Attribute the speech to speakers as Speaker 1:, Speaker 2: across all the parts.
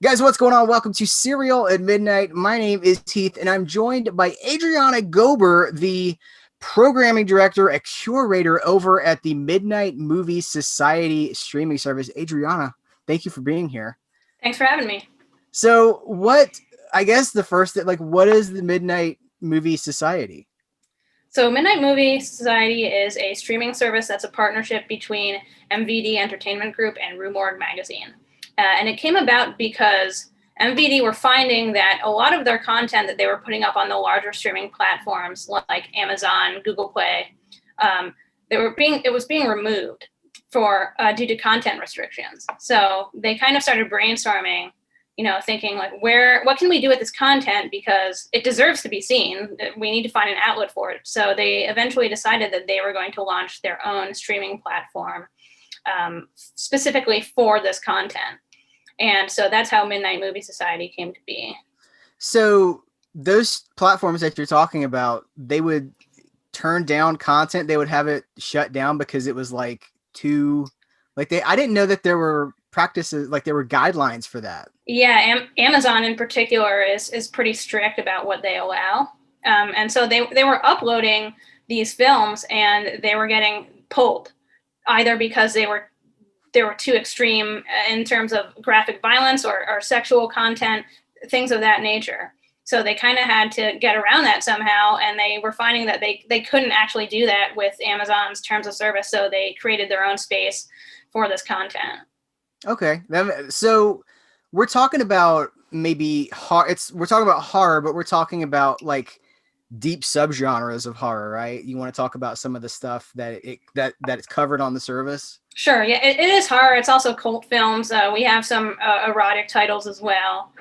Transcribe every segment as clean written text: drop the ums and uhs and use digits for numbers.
Speaker 1: Guys, what's going on? Welcome to Serial at Midnight. My name is Heath, and I'm joined by Adriana Gober, the programming director and curator over at the Midnight Movie Society streaming service. Adriana, thank you for being here.
Speaker 2: Thanks for having me.
Speaker 1: So, I guess the first, what is the Midnight Movie Society?
Speaker 2: So Midnight Movie Society is a streaming service that's a partnership between MVD Entertainment Group and Rue Morgue Magazine. And it came about because MVD were finding that a lot of their content that they were putting up on the larger streaming platforms like Amazon, Google Play, it was being removed due to content restrictions. So they kind of started brainstorming, thinking like, what can we do with this content, because it deserves to be seen. We need to find an outlet for it. So they eventually decided that they were going to launch their own streaming platform specifically for this content. And so that's how Midnight Movie Society came to be.
Speaker 1: So those platforms that you're talking about, they would turn down content. They would have it shut down because it was I didn't know that there were practices, there were guidelines for that.
Speaker 2: Yeah, Amazon in particular is pretty strict about what they allow. And so they were uploading these films and they were getting pulled, either because they were too extreme in terms of graphic violence or sexual content, things of that nature. So they kind of had to get around that somehow, and they were finding that they couldn't actually do that with Amazon's terms of service, so they created their own space for this content.
Speaker 1: Okay, so we're talking about maybe we're talking about horror, but we're talking about deep subgenres of horror, right? You want to talk about some of the stuff that it's covered on the service?
Speaker 2: Sure. Yeah, it is horror. It's also cult films. We have some erotic titles as well.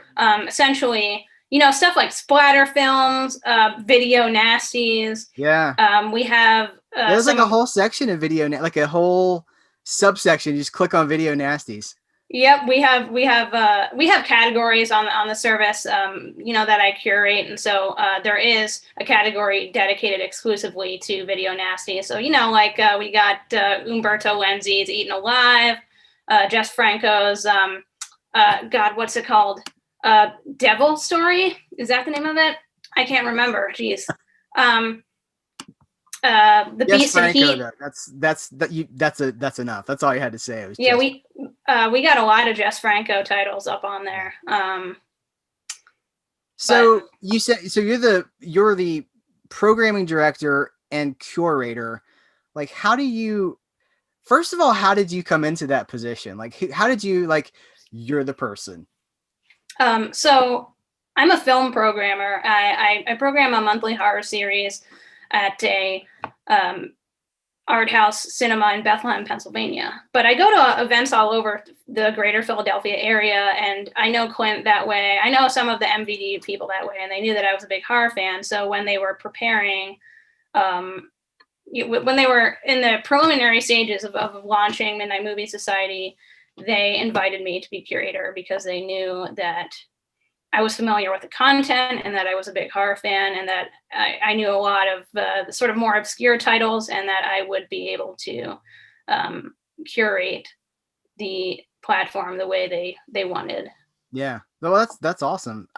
Speaker 2: Essentially, stuff like splatter films, video nasties.
Speaker 1: Yeah.
Speaker 2: We have
Speaker 1: there's a whole section of video, a whole subsection. You just click on video nasties.
Speaker 2: Yep, we have categories on the service, that I curate, and so there is a category dedicated exclusively to video nasty. So we got Umberto Lenzi's Eaten Alive, Jess Franco's what's it called? Devil Story, is that the name of it? I can't remember. Jeez. The
Speaker 1: yes,
Speaker 2: Beast
Speaker 1: Franco,
Speaker 2: and Heat.
Speaker 1: That's enough. That's all you had to say.
Speaker 2: We got a lot of Jess Franco titles up on there.
Speaker 1: You said you're the programming director and curator. First of all, how did you come into that position? How did you you're the person?
Speaker 2: So I'm a film programmer. I program a monthly horror series at a art house cinema in Bethlehem, Pennsylvania. But I go to events all over the greater Philadelphia area, and I know Clint that way. I know some of the MVD people that way, and they knew that I was a big horror fan. So when they were preparing, when they were in the preliminary stages of launching Midnight Movie Society, they invited me to be curator because they knew that I was familiar with the content and that I was a big horror fan, and that I knew a lot of the sort of more obscure titles, and that I would be able to curate the platform the way they wanted.
Speaker 1: Yeah, well, that's awesome.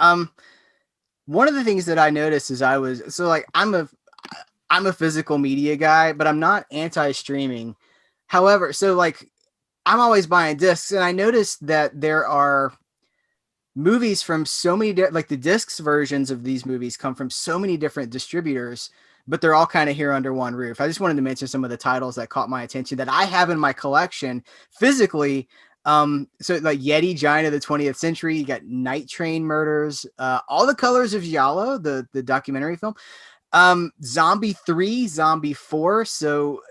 Speaker 1: One of the things that I noticed is I'm a physical media guy, but I'm not anti-streaming. However, I'm always buying discs, and I noticed that there are movies from so many the discs versions of these movies come from so many different distributors, but they're all kind of here under one roof. I just wanted to mention some of the titles that caught my attention that I have in my collection physically. Yeti, Giant of the 20th Century, you got Night Train Murders, All the Colors of Giallo, the documentary film, Zombie 3, Zombie 4. So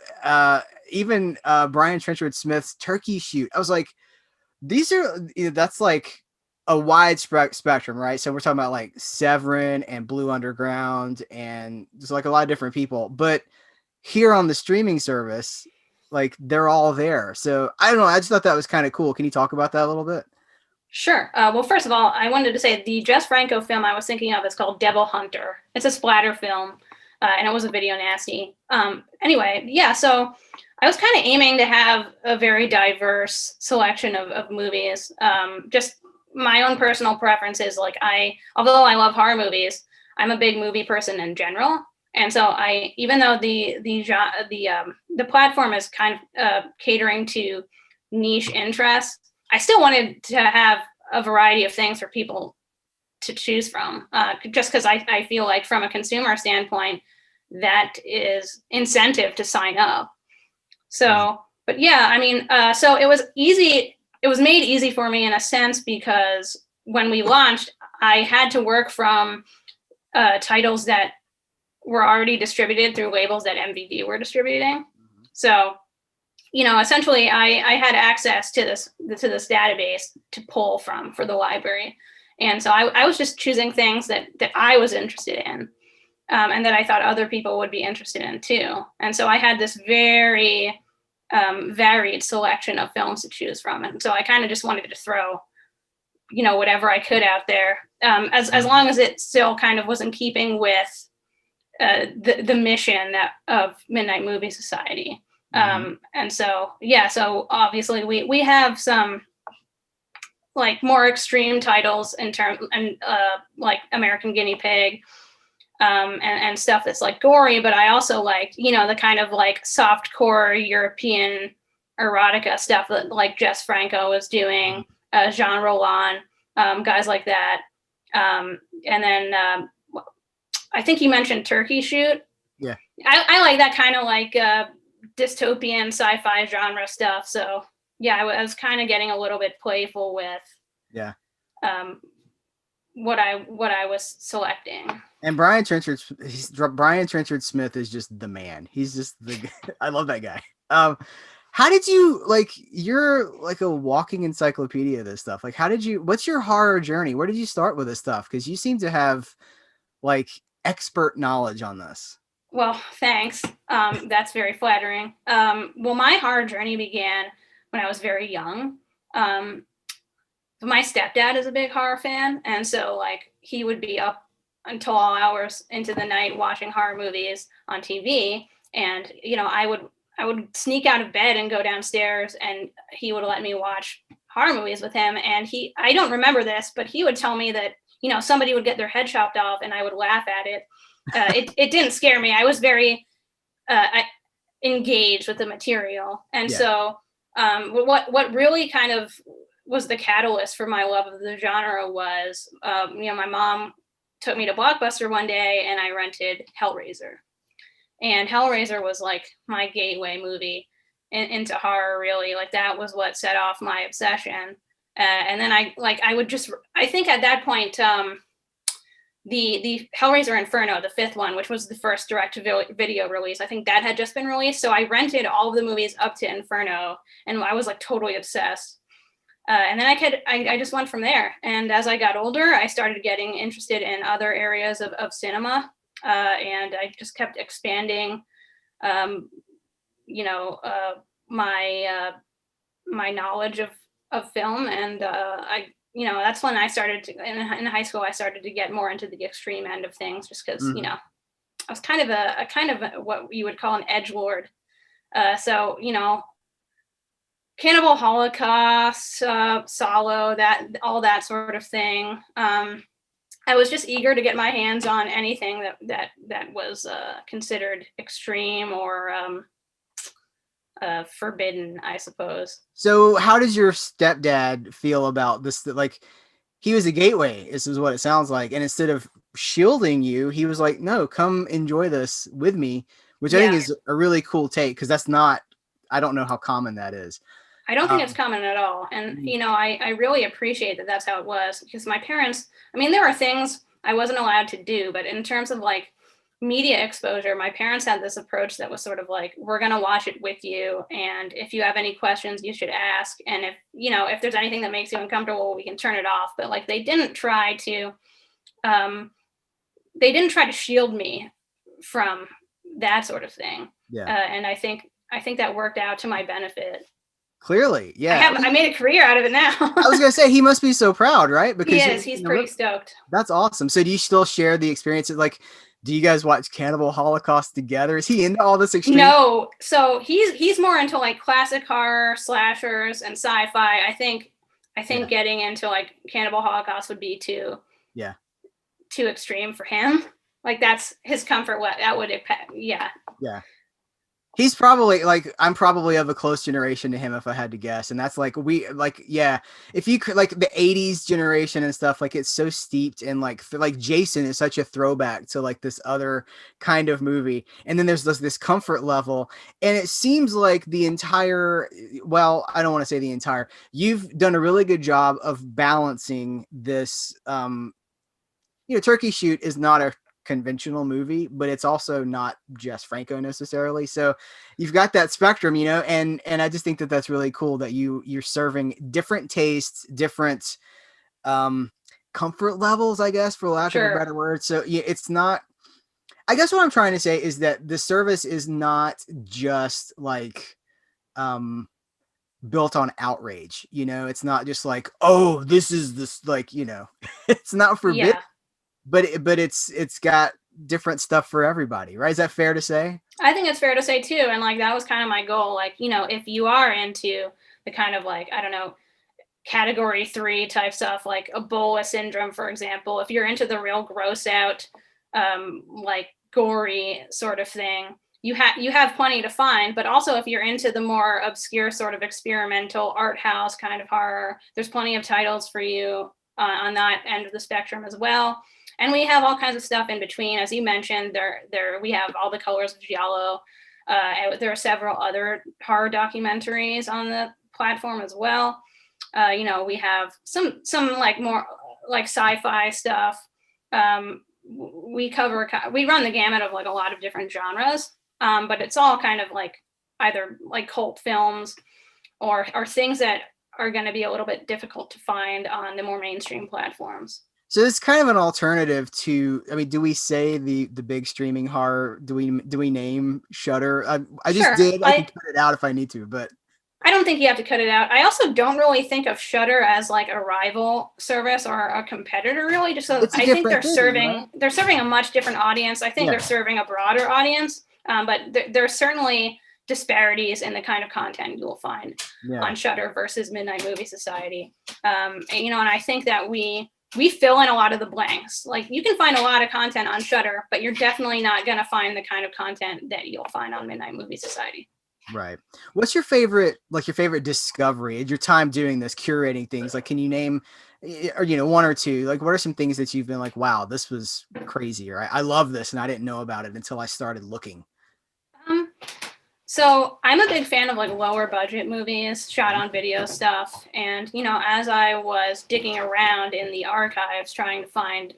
Speaker 1: even Brian Trenchard Smith's Turkey Shoot. I was like, that's a wide spectrum, right? So we're talking about Severin and Blue Underground and just a lot of different people. But here on the streaming service, they're all there. So I don't know. I just thought that was kind of cool. Can you talk about that a little bit?
Speaker 2: Sure. Well, first of all, I wanted to say the Jess Franco film I was thinking of is called Devil Hunter. It's a splatter film, and it was a video nasty. Anyway, yeah, so I was kind of aiming to have a very diverse selection of movies, just my own personal preference is like although I love horror movies, I'm a big movie person in general. And so even though the platform is kind of catering to niche interests, I still wanted to have a variety of things for people to choose from, just because I feel like from a consumer standpoint, that is incentive to sign up. So, but yeah, I mean, so it was easy. It was made easy for me in a sense because when we launched, I had to work from titles that were already distributed through labels that MVD were distributing. So, essentially, I had access to this database to pull from for the library, and so I was just choosing things that I was interested in, and that I thought other people would be interested in too. And so I had this very varied selection of films to choose from, and so I kind of just wanted to throw, whatever I could out there, as long as it still kind of was in keeping with the mission of Midnight Movie Society. And so, yeah, so obviously we have some like more extreme titles in terms, and like American Guinea Pig, and stuff that's like gory, but I also like, the kind of like soft core European erotica stuff that like Jess Franco was doing, Jean Roland, guys like that. And then I think you mentioned Turkey Shoot.
Speaker 1: Yeah.
Speaker 2: I like that kind of like dystopian sci-fi genre stuff. So yeah, I was kind of getting a little bit playful with what I was selecting.
Speaker 1: And Brian Trenchard Smith is just the man. He's just I love that guy. How did you, like, you're like a walking encyclopedia of this stuff. Like, what's your horror journey? Where did you start with this stuff? Because you seem to have like expert knowledge on this.
Speaker 2: Well, thanks. That's very flattering. Well, my horror journey began when I was very young. My stepdad is a big horror fan, and so like he would be up until all hours into the night watching horror movies on TV, and I would sneak out of bed and go downstairs, and he would let me watch horror movies with him. And I don't remember this, but he would tell me that somebody would get their head chopped off, and I would laugh at it. It didn't scare me. I was very engaged with the material, and so what really kind of was the catalyst for my love of the genre was, my mom took me to Blockbuster one day, and I rented Hellraiser. And Hellraiser was like my gateway movie into horror, really. Like that was what set off my obsession. And then I think at that point, the Hellraiser Inferno, the fifth one, which was the first direct-to-video release, I think that had just been released. So I rented all of the movies up to Inferno, and I was like totally obsessed. And then I just went from there. And as I got older, I started getting interested in other areas of cinema, and I just kept expanding, my knowledge of film. And that's when I started to, in high school, I started to get more into the extreme end of things, just because I was kind of a what you would call an edgelord. So Cannibal Holocaust, Salo, all that sort of thing. I was just eager to get my hands on anything that was considered extreme or forbidden, I suppose.
Speaker 1: So how does your stepdad feel about this? Like, he was a gateway, this is what it sounds like. And instead of shielding you, he was like, no, come enjoy this with me, which I think is a really cool take, because I don't know how common that is.
Speaker 2: I don't think it's common at all. And, I really appreciate that that's how it was, because my parents, there are things I wasn't allowed to do, but in terms of like media exposure, my parents had this approach that was sort of like, we're going to watch it with you. And if you have any questions, you should ask. And if there's anything that makes you uncomfortable, we can turn it off. But like, they didn't try to shield me from that sort of thing.
Speaker 1: Yeah.
Speaker 2: And I think that worked out to my benefit.
Speaker 1: Clearly, yeah.
Speaker 2: I made a career out of it now.
Speaker 1: I was gonna say, he must be so proud, right?
Speaker 2: Because he's pretty stoked.
Speaker 1: That's awesome. So do you still share the experiences? Like, do you guys watch Cannibal Holocaust together? Is he into all this extreme?
Speaker 2: No. So he's more into like classic horror, slashers, and sci-fi. I think I think
Speaker 1: Yeah.
Speaker 2: getting into like Cannibal Holocaust would be too
Speaker 1: Yeah.
Speaker 2: too extreme for him. Like that's his comfort. What that would, yeah.
Speaker 1: Yeah. He's probably like I'm probably of a close generation to him if I had to guess, and that's like we like yeah. If you could like the '80s generation and stuff, like it's so steeped in like Jason is such a throwback to like this other kind of movie, and then there's this comfort level, and it seems like the entire well, I don't want to say the entire. You've done a really good job of balancing this. Turkey Shoot is not a conventional movie, but it's also not just Franco necessarily. So you've got that spectrum, and I just think that that's really cool that you're serving different tastes, different um comfort levels, I guess, for lack of a
Speaker 2: Sure.
Speaker 1: better word. So yeah, it's not. I guess what I'm trying to say is that the service is not just like um built on outrage. It's not just like, oh, this is this like, it's not forbidden,
Speaker 2: Yeah.
Speaker 1: but it's got different stuff for everybody, right? Is that fair to say?
Speaker 2: I think it's fair to say too. And like that was kind of my goal. Like, if you are into the kind of like, I don't know, category 3 type stuff, like Ebola syndrome, for example, if you're into the real gross out, like gory sort of thing, you have plenty to find. But also if you're into the more obscure sort of experimental art house kind of horror, there's plenty of titles for you on that end of the spectrum as well. And we have all kinds of stuff in between, as you mentioned. There we have All the Colors of Giallo. There are several other horror documentaries on the platform as well. We have some like more like sci-fi stuff. We run the gamut of like a lot of different genres, but it's all kind of like either like cult films or things that are going to be a little bit difficult to find on the more mainstream platforms.
Speaker 1: So it's kind of an alternative to. I mean, do we say the big streaming horror? Do we name Shutter? I just
Speaker 2: Sure.
Speaker 1: did. I can cut it out if I need to, but
Speaker 2: I don't think you have to cut it out. I also don't really think of Shutter as like a rival service or a competitor, really. Just so
Speaker 1: it's a
Speaker 2: I think
Speaker 1: different
Speaker 2: they're
Speaker 1: thing, right?
Speaker 2: serving a much different audience. I think
Speaker 1: Yeah,
Speaker 2: they're serving a broader audience, but there's certainly disparities in the kind of content you will find
Speaker 1: yeah,
Speaker 2: on Shutter versus Midnight Movie Society. And I think that we fill in a lot of the blanks. Like you can find a lot of content on Shutter, but you're definitely not going to find the kind of content that you'll find on Midnight Movie Society.
Speaker 1: right. What's your favorite discovery in your time doing this, curating things? Like, can you name, or one or two? Like, what are some things that you've been like, wow, this was crazy, or I love this and I didn't know about it until I started looking.
Speaker 2: Um, So I'm a big fan of like lower budget movies, shot on video stuff. And, as I was digging around in the archives trying to find,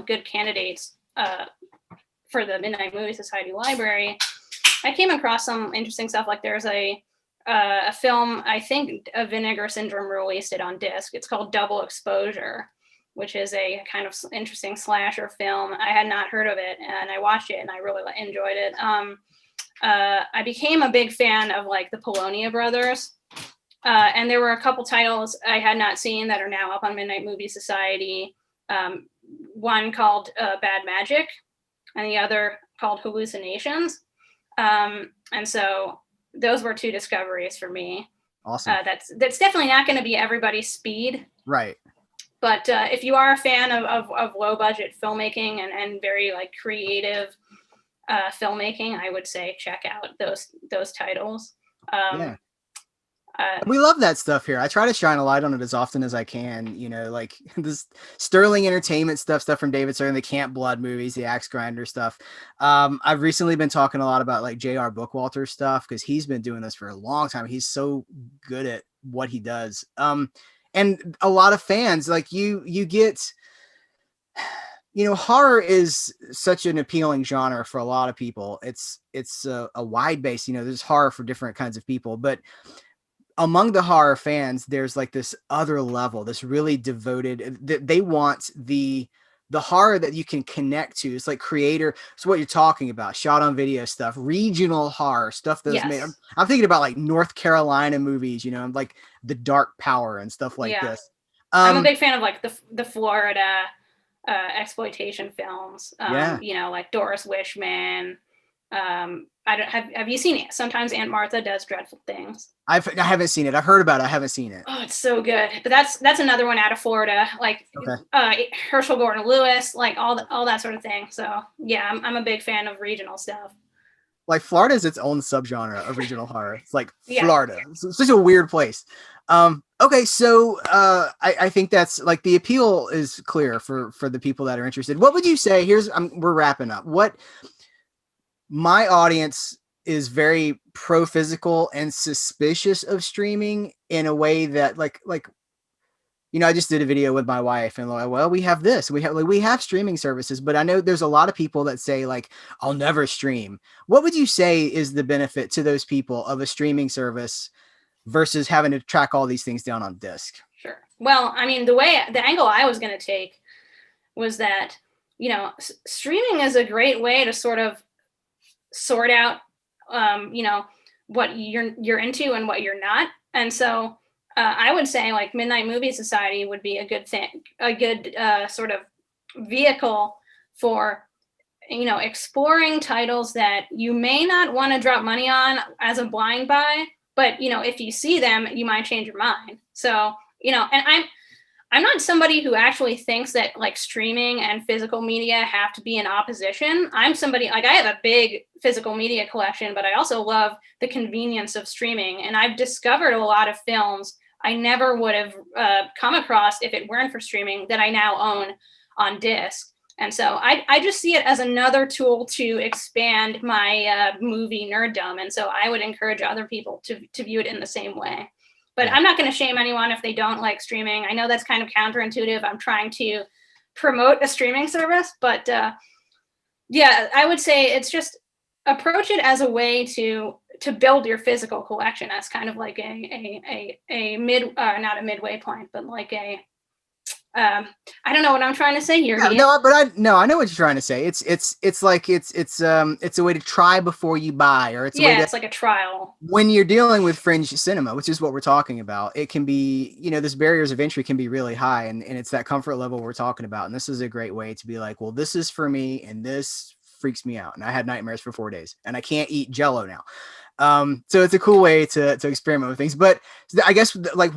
Speaker 2: good candidates for the Midnight Movie Society library, I came across some interesting stuff. Like there's a film, I think a Vinegar Syndrome released it on disc. It's called Double Exposure, which is a kind of interesting slasher film. I had not heard of it, and I watched it and I really enjoyed it. I became a big fan of like the Polonia brothers. And there were a couple titles I had not seen that are now up on Midnight Movie Society. One called Bad Magic, and the other called Hallucinations. And so those were two discoveries for me.
Speaker 1: Awesome.
Speaker 2: That's definitely not going to be everybody's speed.
Speaker 1: Right.
Speaker 2: But if you are a fan of low budget filmmaking and very like creative filmmaking, I would say check out those titles.
Speaker 1: Yeah.
Speaker 2: Uh,
Speaker 1: We love that stuff here. I try to shine a light on it as often as I can. Like this Sterling Entertainment stuff from David Stern, the Camp Blood movies, the Axe Grinder stuff. I've recently been talking a lot about like J.R. Bookwalter stuff because he's been doing this for a long time. He's so good at what he does. And a lot of fans like you get. Horror is such an appealing genre for a lot of people. It's a wide base. There's horror for different kinds of people, but among the horror fans, there's like this other level, this really devoted. They want the horror that you can connect to. It's like creator. It's what you're talking about. Shot on video stuff, regional horror stuff that was made.
Speaker 2: yes.
Speaker 1: I'm thinking about like North Carolina movies. Like The Dark Power and stuff like
Speaker 2: Yeah.
Speaker 1: this.
Speaker 2: I'm a big fan of like the Florida exploitation films.
Speaker 1: Yeah.
Speaker 2: Like Doris Wishman. I don't have you seen it? Sometimes Aunt Martha Does Dreadful Things.
Speaker 1: I haven't seen it. I've heard about it. I haven't seen it.
Speaker 2: Oh, it's so good. But that's another one out of Florida, like Herschel Gordon Lewis, like all that sort of thing. So yeah, I'm a big fan of regional stuff.
Speaker 1: Like Florida is its own subgenre of regional horror. It's like
Speaker 2: Yeah.
Speaker 1: Florida. It's such a weird place. Okay, so I think that's like the appeal is clear for the people that are interested. What would you say? We're wrapping up. What my audience is very pro physical and suspicious of streaming in a way that like I just did a video with my wife and like, well, we have this, we have streaming services, but I know there's a lot of people that say like, I'll never stream. What would you say is the benefit to those people of a streaming service versus having to track all these things down on disc?
Speaker 2: Sure. Well, I mean, the angle I was going to take was that, streaming is a great way to sort of sort out, what you're into and what you're not. And so I would say like Midnight Movie Society would be a good thing, a good sort of vehicle for, exploring titles that you may not want to drop money on as a blind buy, but, if you see them, you might change your mind. So, and I'm not somebody who actually thinks that like streaming and physical media have to be in opposition. I'm somebody like I have a big physical media collection, but I also love the convenience of streaming. And I've discovered a lot of films I never would have come across if it weren't for streaming that I now own on disc. And so I just see it as another tool to expand my movie nerddom. And so I would encourage other people to view it in the same way. But I'm not going to shame anyone if they don't like streaming. I know that's kind of counterintuitive. I'm trying to promote a streaming service, but I would say it's just approach it as a way to build your physical collection as kind of like not a midway point, but like I don't know what I'm trying to say here.
Speaker 1: I know what you're trying to say. It's like it's a way to try before you buy, or
Speaker 2: it's like a trial.
Speaker 1: When you're dealing with fringe cinema, which is what we're talking about, it can be, this barriers of entry can be really high, and it's that comfort level we're talking about. And this is a great way to be like, well, this is for me, and this freaks me out, and I had nightmares for 4 days, and I can't eat Jello now. So it's a cool way to experiment with things. But I guess like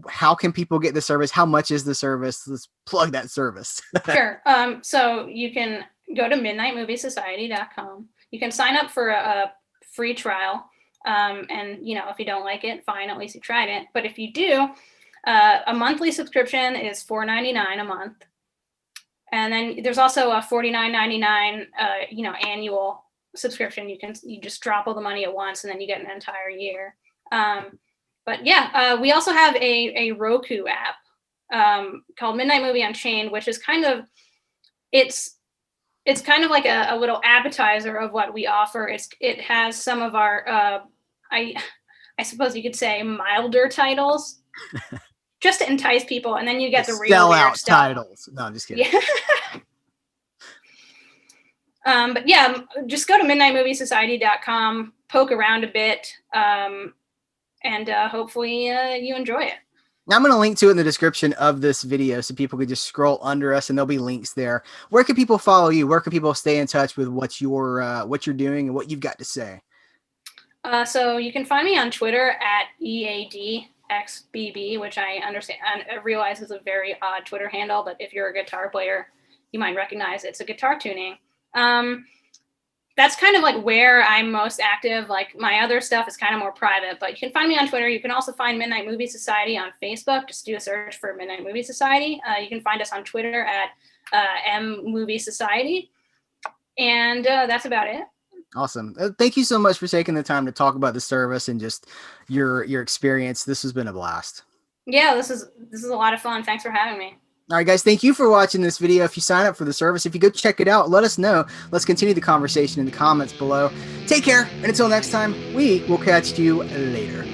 Speaker 1: how can people get the service? How much is the service? Let's plug that service.
Speaker 2: Sure. So you can go to midnightmoviesociety.com. You can sign up for a free trial. And if you don't like it, fine, at least you tried it. But if you do, a monthly subscription is $4.99 a month. And then there's also a $49.99 annual subscription. You just drop all the money at once and then you get an entire year. We also have a Roku app called Midnight Movie Unchained, which is kind of it's kind of like a little appetizer of what we offer. It has some of our I suppose you could say milder titles just to entice people, and then you get the real weird stuff.
Speaker 1: Titles. No, I'm just kidding.
Speaker 2: Yeah. Just go to midnightmoviesociety.com, poke around a bit, and hopefully you enjoy it.
Speaker 1: Now I'm going to link to it in the description of this video so people could just scroll under us and there'll be links there. Where can people follow you? Where can people stay in touch with what you're doing and what you've got to say?
Speaker 2: So you can find me on Twitter at EADXBB, which I understand I realize is a very odd Twitter handle, but if you're a guitar player, you might recognize it's a guitar tuning. That's kind of like where I'm most active. Like my other stuff is kind of more private, but you can find me on Twitter. You can also find Midnight Movie Society on Facebook. Just do a search for Midnight Movie Society. You can find us on Twitter at M Movie Society. And that's about it.
Speaker 1: Awesome. Thank you so much for taking the time to talk about the service and just your experience. This has been a blast.
Speaker 2: Yeah, this is a lot of fun. Thanks for having me.
Speaker 1: All right, guys, thank you for watching this video. If you sign up for the service, if you go check it out, let us know. Let's continue the conversation in the comments below. Take care, and until next time, we will catch you later.